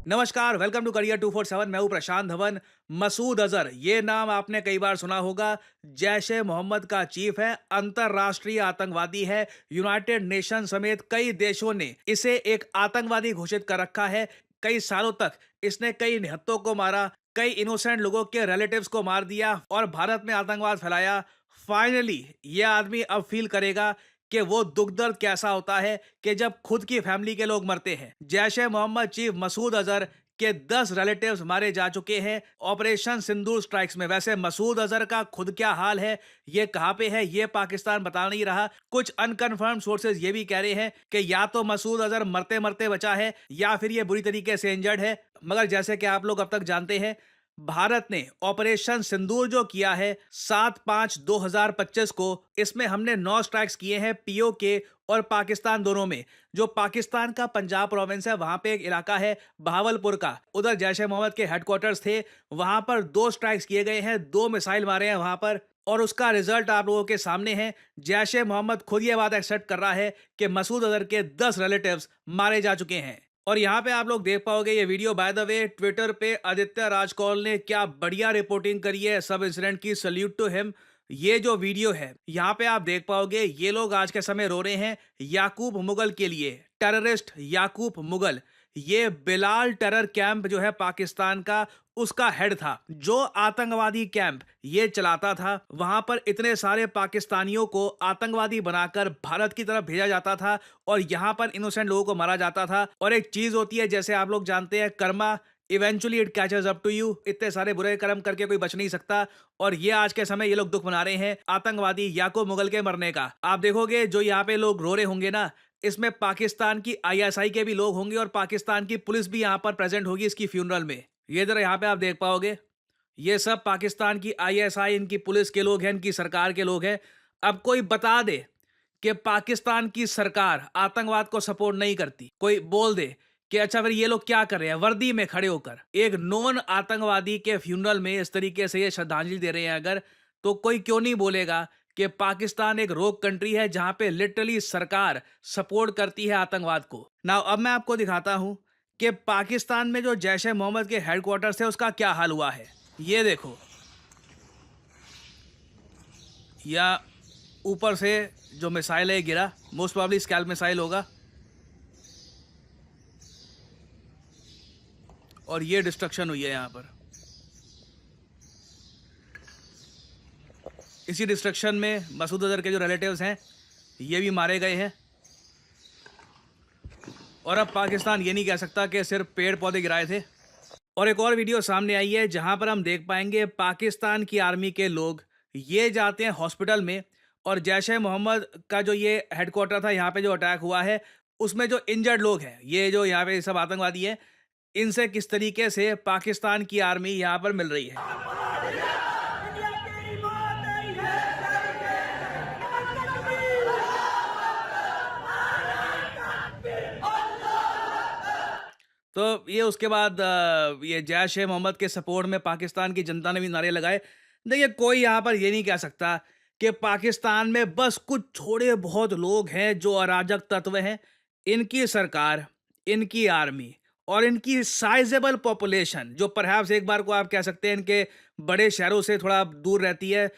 नमस्कार, welcome to career 247। मैं हूं प्रशांत धवन। मसूद अजहर, ये नाम आपने कई बार सुना होगा। जैश ए मोहम्मद का चीफ है, अंतर्राष्ट्रीय आतंकवादी है। यूनाइटेड नेशन समेत कई देशों ने इसे एक आतंकवादी घोषित कर रखा है। कई सालों तक इसने कई निहत्तों को मारा, कई इनोसेंट लोगों के रिलेटिव्स को मार दिया और भारत में आतंकवाद फैलाया। फाइनली ये आदमी अब फील करेगा कि वो दुख दर्द कैसा होता है कि जब खुद की फैमिली के लोग मरते हैं। जैश ए मोहम्मद चीफ मसूद अजहर के 10 रिलेटिव्स मारे जा चुके हैं ऑपरेशन सिंदूर स्ट्राइक्स में। वैसे मसूद अजहर का खुद क्या हाल है, ये कहां पे है, ये पाकिस्तान बता नहीं रहा। कुछ अनकन्फर्म सोर्सेज ये भी कह रहे हैं कि या तो मसूद अजहर मरते मरते बचा है या फिर ये बुरी तरीके से इंजर्ड है। मगर जैसे कि आप लोग अब तक जानते हैं, भारत ने ऑपरेशन सिंदूर जो किया है 7/5/2025 को, इसमें हमने 9 स्ट्राइक्स किए हैं पीओके और पाकिस्तान दोनों में। जो पाकिस्तान का पंजाब प्रोविंस है, वहां पे एक इलाका है बहावलपुर का, उधर जैश ए मोहम्मद के हेडक्वार्टर्स थे। वहां पर 2 स्ट्राइक्स किए गए हैं, 2 मिसाइल मारे हैं वहां पर, और उसका रिजल्ट आप लोगों के सामने है। जैश ए मोहम्मद खुद ये बात एक्सेप्ट कर रहा है कि मसूद अजहर के 10 रिलेटिव्स मारे जा चुके हैं। और यहाँ पे आप लोग देख पाओगे ये video. By the way, Twitter पे आदित्य राजकौल ने क्या बढ़िया रिपोर्टिंग करी है सब इंसिडेंट की, सल्यूट टू हिम। ये जो वीडियो है, यहाँ पे आप देख पाओगे ये लोग आज के समय रो रहे हैं याकूब मुगल के लिए। टेररिस्ट याकूब मुगल, ये बिलाल टेरर कैंप जो है पाकिस्तान का, उसका हेड था, जो आतंकवादी कैंप ये चलाता था। वहां पर इतने सारे पाकिस्तानियों को आतंकवादी बनाकर भारत की तरफ भेजा जाता था और यहां पर इनोसेंट लोगों को मारा जाता था। और एक चीज होती है, जैसे आप लोग जानते हैं, karma eventually it catches up to you. इतने सारे बुरे कर्म करके कोई बच नहीं सकता। और ये आज के समय ये लोग दुख मना रहे हैं आतंकवादी याकूब मुगल के मरने का। आप देखोगे जो यहाँ पे लोग रो रहे होंगे ना, इसमें पाकिस्तान की आईएसआई के भी लोग होंगे और पाकिस्तान की पुलिस भी यहाँ पर प्रेजेंट होगी इसकी फ्यूनरल में। ये जरा यहाँ पे आप देख पाओगे, ये सब पाकिस्तान की आईएसआई, इनकी पुलिस के लोग हैं, इनकी सरकार के लोग हैं। अब कोई बता दे कि पाकिस्तान की सरकार आतंकवाद को सपोर्ट नहीं करती, कोई बोल दे कि अच्छा फिर ये लोग क्या कर रहे हैं वर्दी में खड़े होकर एक नॉन आतंकवादी के फ्यूनरल में इस तरीके से ये श्रद्धांजलि दे रहे हैं अगर, तो कोई क्यों नहीं बोलेगा कि पाकिस्तान एक रोग कंट्री है जहां पे लिटरली सरकार सपोर्ट करती है आतंकवाद को। ना अब मैं आपको दिखाता हूं कि पाकिस्तान में जो जैश ए मोहम्मद के हेडक्वार्टर्स है उसका क्या हाल हुआ है। ये देखो, या ऊपर से जो मिसाइल है गिरा, मोस्ट प्रॉब्ली स्कैल्प मिसाइल होगा, और ये डिस्ट्रक्शन हुई है यहाँ पर। इसी डिस्ट्रक्शन में मसूद अजहर के जो रिलेटिव्स हैं ये भी मारे गए हैं। और अब पाकिस्तान ये नहीं कह सकता कि सिर्फ पेड़ पौधे गिराए थे। और एक और वीडियो सामने आई है जहां पर हम देख पाएंगे पाकिस्तान की आर्मी के लोग ये जाते हैं हॉस्पिटल में, और जैश ए मोहम्मद का जो ये हेडक्वार्टर था, यहाँ पे जो अटैक हुआ है, उसमें जो इंजर्ड लोग हैं, ये जो यहाँ पे सब आतंकवादी हैं, इनसे किस तरीके से पाकिस्तान की आर्मी यहाँ पर मिल रही है। तो ये उसके बाद ये जैश ए मोहम्मद के सपोर्ट में पाकिस्तान की जनता ने भी नारे लगाए। देखिए, कोई यहाँ पर ये नहीं कह सकता कि पाकिस्तान में बस कुछ थोड़े बहुत लोग हैं जो अराजक तत्व हैं। इनकी सरकार, इनकी आर्मी और इनकी साइजेबल पॉपुलेशन, जो परहैप्स एक बार को आप कह सकते हैं इनके बड़े शहरों से थोड़ा दूर रहती है,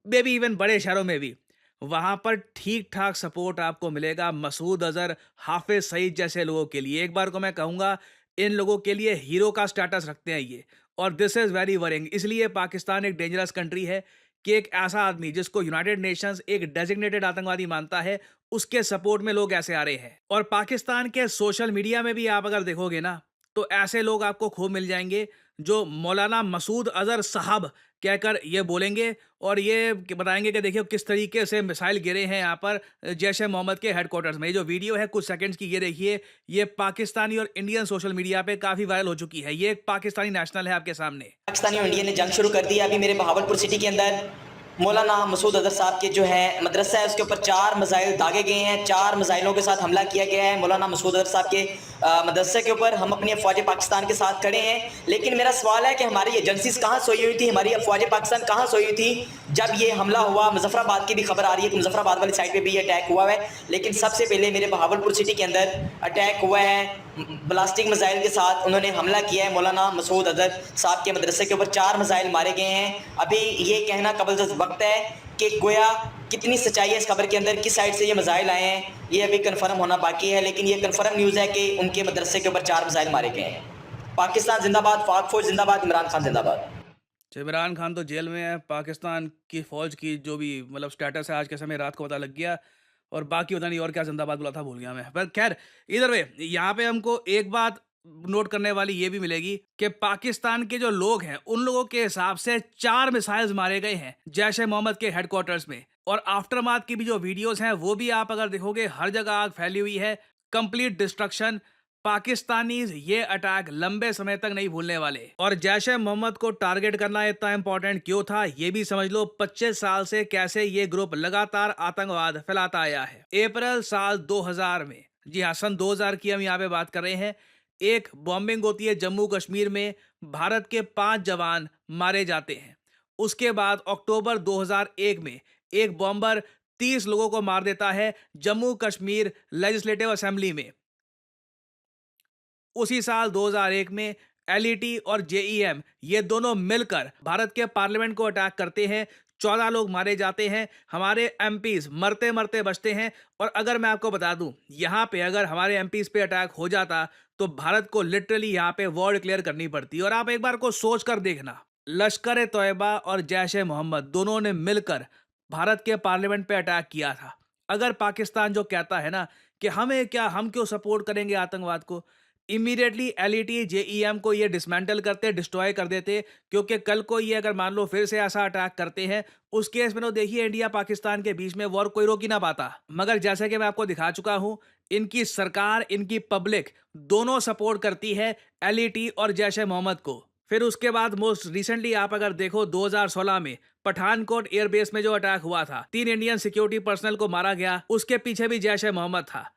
मे बी इवन बड़े शहरों में भी, वहां पर ठीक ठाक सपोर्ट आपको मिलेगा मसूद अजहर, हाफिज सईद जैसे लोगों के लिए। एक बार को मैं कहूँगा, इन लोगों के लिए हीरो का स्टेटस रखते हैं ये। और दिस इज़ वेरी वरिंग। इसलिए पाकिस्तान एक डेंजरस कंट्री है कि एक ऐसा आदमी जिसको यूनाइटेड नेशंस एक डेजिग्नेटेड आतंकवादी मानता है, उसके सपोर्ट में लोग ऐसे आ रहे हैं। और पाकिस्तान के सोशल मीडिया में भी आप अगर देखोगे ना, तो ऐसे लोग आपको खूब मिल जाएंगे जो मौलाना मसूद अजहर साहब कहकर ये बोलेंगे और ये बताएंगे कि देखिए किस तरीके से मिसाइल गिरे हैं यहाँ पर जैश ए मोहम्मद के हेडक्वार्टर्स में। ये जो वीडियो है कुछ सेकंड्स की, ये देखिए, ये पाकिस्तानी और इंडियन सोशल मीडिया पे काफ़ी वायरल हो चुकी है। ये एक पाकिस्तानी नेशनल है आपके सामने। पाकिस्तानी और इंडिया ने जंग शुरू कर दी। अभी मेरे बहावलपुर सिटी के अंदर मौलाना मसूद अजहर साहब के जो है मदरसा है, उसके ऊपर 4 मिसाइल दागे गए हैं। 4 मिसाइलों के साथ हमला किया गया है मौलाना मसूद अजहर साहब के मदरसे के ऊपर। हम अपनी अफवाज पाकिस्तान के साथ खड़े हैं, लेकिन मेरा सवाल है कि हमारी एजेंसीज कहाँ सोई हुई थी, हमारी अफवाज पाकिस्तान कहाँ सोई हुई थी जब ये हमला हुआ। मुजफ्फराबाद की भी खबर आ रही है कि मुजफ्फराबाद वाली साइड पर भी ये अटैक हुआ है, लेकिन सबसे पहले मेरे बहावलपुर सिटी के अंदर अटैक हुआ है ब्लास्टिक मिसाइल के साथ उन्होंने हमला किया है। मौलाना मसूद अजहर साहब के मदरसे के ऊपर 4 मिसाइल मारे गए हैं। अभी ये कहना कबल वक्त है कि गोया कितनी सच्चाई है इस खबर के अंदर, किस साइड से ये मिसाइल आए हैं, ये अभी कंफर्म होना बाकी है। लेकिन ये कंफर्म न्यूज़ है कि उनके मदरसे के ऊपर 4 मिसाइल मारे गए हैं। पाकिस्तान जिंदाबाद, पाक फौज जिंदाबाद, इमरान खान जिंदाबाद। इमरान खान तो जेल में है। पाकिस्तान की फ़ौज की जो भी मतलब स्टेटस है आज के समय रात को पता लग गया। और बाकी पता नहीं और क्या जिंदाबाद बोला था, भूल गया मैं। पर खैर, इधर वे यहाँ पे हमको एक बात नोट करने वाली ये भी मिलेगी कि पाकिस्तान के जो लोग हैं उन लोगों के हिसाब से 4 मिसाइल्स मारे गए हैं जैश ए मोहम्मद के हेडक्वार्टर्स में। और आफ्टरमाथ की भी जो वीडियोस हैं वो भी आप अगर देखोगे, हर जगह आग फैली हुई है, कंप्लीट डिस्ट्रक्शन। पाकिस्तानीज ये अटैक लंबे समय तक नहीं भूलने वाले। और जैश ए मोहम्मद को टारगेट करना इतना इंपॉर्टेंट क्यों था ये भी समझ लो। 25 साल से कैसे ये ग्रुप लगातार आतंकवाद फैलाता आया है। अप्रैल साल 2000 में, जी हाँ, सन 2000 की हम यहाँ पे बात कर रहे हैं, एक बॉम्बिंग होती है जम्मू कश्मीर में। भारत के 5 जवान मारे जाते हैं। उसके बाद अक्टूबर 2001 में एक बॉम्बर 30 लोगों को मार देता है जम्मू कश्मीर लेजिस्लेटिव असेंबली में। उसी साल 2001 में एलईटी और जेईएम ये दोनों मिलकर भारत के पार्लियामेंट को अटैक करते हैं। 14 लोग मारे जाते हैं। हमारे एमपीज मरते मरते बचते हैं। और अगर मैं आपको बता दूं, यहाँ पे अगर हमारे एमपीज पे अटैक हो जाता तो भारत को लिटरली यहाँ पे वॉर डिक्लेयर करनी पड़ती। और आप एक बार को सोच कर देखना, लश्कर ए तोयबा और जैश ए मोहम्मद दोनों ने मिलकर भारत के पार्लियामेंट पे अटैक किया था। अगर पाकिस्तान जो कहता है ना कि हमें क्या, हम क्यों सपोर्ट करेंगे आतंकवाद को, इमीडिएटली एलईटी जेईएम को ये डिसमेंटल करते, डिस्ट्रॉय कर देते। क्योंकि कल को ये अगर मान लो फिर से ऐसा अटैक करते हैं, उस केस में तो देखिए इंडिया पाकिस्तान के बीच में वॉर कोई रोक ही ना पाता। मगर जैसे कि मैं आपको दिखा चुका हूं, इनकी सरकार, इनकी पब्लिक दोनों सपोर्ट करती है एलईटी और जैश ए मोहम्मद को। फिर उसके बाद मोस्ट रिसेंटली आप अगर देखो 2016 में पठानकोट एयरबेस में जो अटैक हुआ था, 3 इंडियन सिक्योरिटी पर्सनल को मारा गया, उसके पीछे भी जैश ए मोहम्मद था।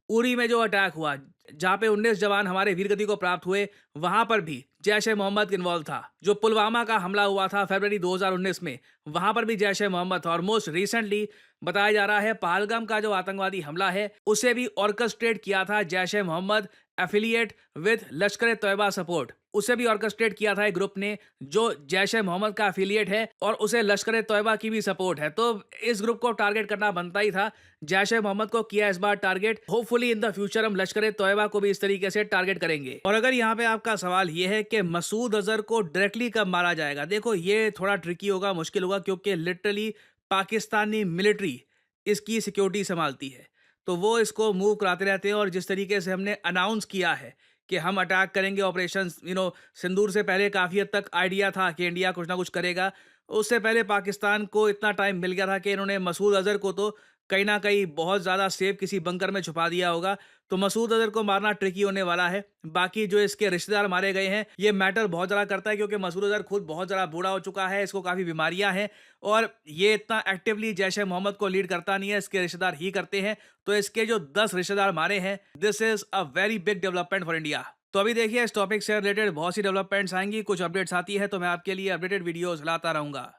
उरी में जो अटैक हुआ, जहां पे 19 जवान हमारे वीरगति को प्राप्त हुए, वहां पर भी जैश ए मोहम्मद इन्वॉल्व था। जो पुलवामा का हमला हुआ था फरवरी 2019 में, वहां पर भी जैश ए मोहम्मद था। और मोस्ट रिसेंटली बताया जा रहा है पहलगाम का जो आतंकवादी हमला है उसे भी ऑर्केस्ट्रेट किया था जैश ए Mohammad, affiliate with Lashkar A Taiba support. उसे भी ऑर्केस्ट्रेट किया था एक ग्रुप ने जो जैश ए मोहम्मद का एफिलिएट है और उसे लश्कर ए तोयबा की भी सपोर्ट है। तो इस ग्रुप को टारगेट करना बनता ही था। जैश ए मोहम्मद को किया इस बार target. Hopefully in the future हम लश्कर ए तोयबा को भी इस तरीके से टारगेट करेंगे। और अगर यहाँ पे आपका सवाल ये है कि मसूद अजहर को डायरेक्टली कब मारा जाएगा, देखो ये थोड़ा ट्रिकी होगा, मुश्किल होगा, क्योंकि लिटरली पाकिस्तानी मिलिट्री इसकी सिक्योरिटी संभालती है। तो वो इसको मूव कराते रहते हैं। और जिस तरीके से हमने अनाउंस किया है कि हम अटैक करेंगे, ऑपरेशन सिंदूर से पहले काफ़ी हद तक आइडिया था कि इंडिया कुछ ना कुछ करेगा। उससे पहले पाकिस्तान को इतना टाइम मिल गया था कि इन्होंने मसूद अजहर को तो कहीं ना कहीं बहुत ज़्यादा सेफ किसी बंकर में छुपा दिया होगा। तो मसूद अजहर को मारना ट्रिकी होने वाला है। बाकी जो इसके रिश्तेदार मारे गए हैं, ये मैटर बहुत ज़्यादा करता है, क्योंकि मसूद अजहर खुद बहुत ज़्यादा बूढ़ा हो चुका है, इसको काफ़ी बीमारियां हैं और ये इतना एक्टिवली जैश ए मोहम्मद को लीड करता नहीं है, इसके रिश्तेदार ही करते हैं। तो इसके जो 10 रिश्तेदार मारे हैं, this is a very big development for India. तो अभी देखिए इस टॉपिक से रिलेटेड बहुत सी डेवलपमेंट्स आएंगी, कुछ अपडेट्स आती है तो मैं आपके लिए अपडेटेड वीडियोस लाता रहूंगा।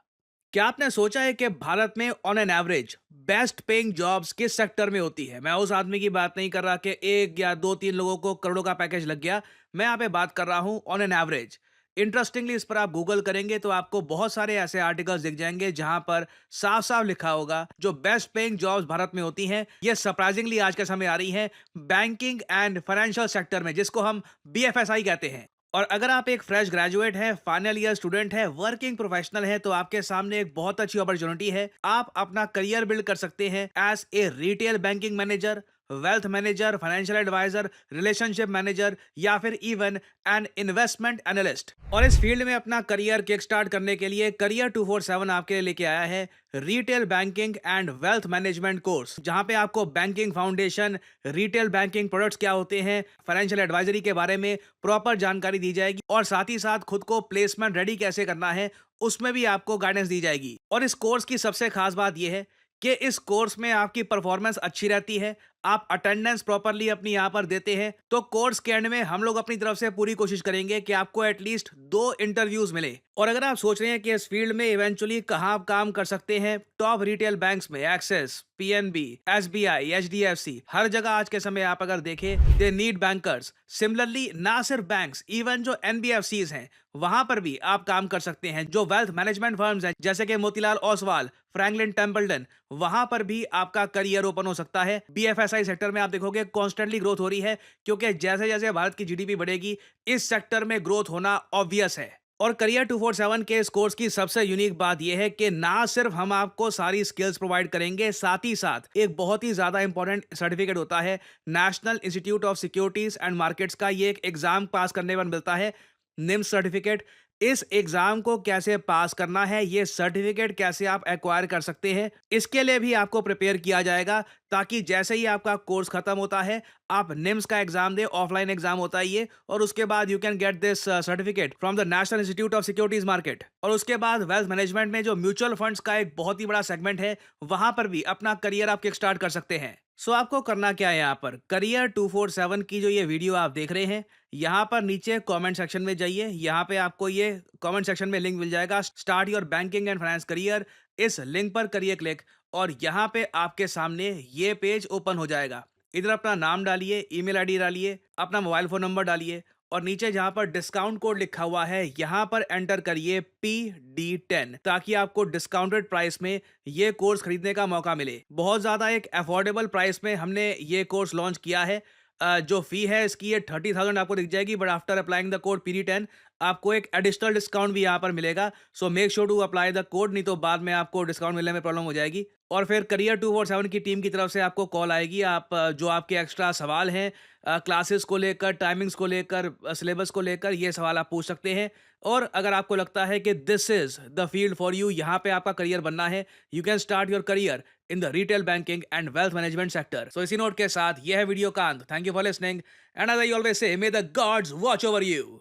क्या आपने सोचा है कि भारत में on an average best paying jobs किस सेक्टर में होती है? मैं उस आदमी की बात नहीं कर रहा कि एक या दो तीन लोगों को करोड़ों का पैकेज लग गया। मैं यहाँ पे बात कर रहा हूँ ऑन एन एवरेज। इंटरेस्टिंगली इस पर आप गूगल करेंगे तो आपको बहुत सारे ऐसे आर्टिकल्स दिख जाएंगे जहां पर साफ साफ लिखा होगा जो बेस्ट पेइंग जॉब्स भारत में होती हैं, ये सरप्राइजिंगली आज के समय आ रही हैं बैंकिंग एंड फाइनेंशियल सेक्टर में, जिसको हम बीएफएसआई कहते हैं। और अगर आप एक फ्रेश ग्रेजुएट हैं, फाइनल ईयर स्टूडेंट हैं, वर्किंग प्रोफेशनल हैं, तो आपके सामने एक बहुत अच्छी अपॉर्चुनिटी है। आप अपना करियर बिल्ड कर सकते हैं as a retail banking manager, wealth manager, financial advisor, relationship manager या फिर इवन एन इन्वेस्टमेंट एनालिस्ट। और इस फील्ड में अपना करियर किक स्टार्ट करने के लिए करियर 247 आपके लिए लेके आया है retail banking and wealth management course, जहां पे आपको banking foundation, retail banking products क्या होते हैं, फाइनेंशियल एडवाइजरी के बारे में प्रॉपर जानकारी दी जाएगी और साथ ही साथ खुद को प्लेसमेंट रेडी कैसे करना है उसमें भी आपको गाइडेंस दी जाएगी। और इस कोर्स की सबसे खास बात यह है कि इस कोर्स में आपकी परफॉर्मेंस अच्छी रहती है, आप अटेंडेंस प्रॉपरली अपनी यहाँ पर देते हैं, तो कोर्स के एंड में हम लोग अपनी तरफ से पूरी कोशिश करेंगे कि आपको एटलीस्ट 2 इंटरव्यूज मिले। और अगर आप सोच रहे हैं कि इस फील्ड में इवेंचुअली कहाँ आप काम कर सकते हैं, टॉप रिटेल बैंक्स में एक्सिस, पीएनबी, एसबीआई, एचडीएफसी, हर जगह आज के समय आप अगर देखें दे नीड बैंकर्स। सिमिलरली ना सिर्फ बैंक्स, इवन जो एनबीएफसीज हैं वहां पर भी आप काम कर सकते हैं। जो वेल्थ मैनेजमेंट फर्म्स हैं जैसे कि मोतीलाल ओसवाल, फ्रैंकलिन टेम्पल्टन, वहां पर भी आपका करियर ओपन हो सकता है। बीएफएसआई सेक्टर में आप देखोगे कॉन्स्टेंटली ग्रोथ हो रही है, क्योंकि जैसे जैसे भारत की जीडीपी बढ़ेगी इस सेक्टर में ग्रोथ होना ऑब्वियस है। और करियर 247 के इस कोर्स की सबसे यूनिक बात यह है कि ना सिर्फ हम आपको सारी स्किल्स प्रोवाइड करेंगे, साथ ही साथ एक बहुत ही ज्यादा इंपॉर्टेंट सर्टिफिकेट होता है national institute of securities and markets का। ये एक एग्जाम पास करने पर मिलता है, निम्स सर्टिफिकेट। इस एग्जाम को कैसे पास करना है, ये सर्टिफिकेट कैसे आप एक्वायर कर सकते हैं, इसके लिए भी आपको प्रिपेयर किया जाएगा, ताकि जैसे ही आपका कोर्स खत्म होता है आप निम्स का एग्जाम दे, ऑफलाइन एग्जाम होता है ये, और उसके बाद you can get this certificate from the national institute of securities market. और उसके बाद वेल्थ मैनेजमेंट में जो म्यूचुअल फंड्स का एक बहुत ही बड़ा सेगमेंट है, वहां पर भी अपना करियर आप किक स्टार्ट कर सकते हैं। सो आपको करना क्या है, यहाँ पर करियर 247 की जो ये वीडियो आप देख रहे हैं, यहाँ पर नीचे कमेंट सेक्शन में जाइए। यहाँ पे आपको ये कमेंट सेक्शन में लिंक मिल जाएगा, start your banking and finance career. इस लिंक पर करिए क्लिक, और यहाँ पे आपके सामने ये पेज ओपन हो जाएगा। इधर अपना नाम डालिए, ईमेल आईडी डालिए, अपना मोबाइल फोन नंबर डालिए, और नीचे जहां पर डिस्काउंट कोड लिखा हुआ है यहां पर एंटर करिए PD10, ताकि आपको डिस्काउंटेड प्राइस में ये कोर्स खरीदने का मौका मिले। बहुत ज्यादा एक अफोर्डेबल प्राइस में हमने ये कोर्स लॉन्च किया है। जो फी है इसकी ये 30,000 आपको दिख जाएगी, but after applying the code PD10 आपको एक एडिशनल डिस्काउंट भी यहाँ पर मिलेगा। So make sure to apply the code, नहीं तो बाद में आपको डिस्काउंट मिलने में प्रॉब्लम हो जाएगी। और फिर करियर 247 की टीम की तरफ से आपको कॉल आएगी। आप जो आपके एक्स्ट्रा सवाल हैं क्लासेस को लेकर, टाइमिंग्स को लेकर, सिलेबस को लेकर, ये सवाल आप पूछ सकते हैं। और अगर आपको लगता है कि this is the field for you, यहाँ पे आपका करियर बनना है, you can start your career in the retail banking and wealth management sector. So इसी नोट के साथ यह है वीडियो का अंत। Thank you for listening, and as I always say, may the gods watch over you.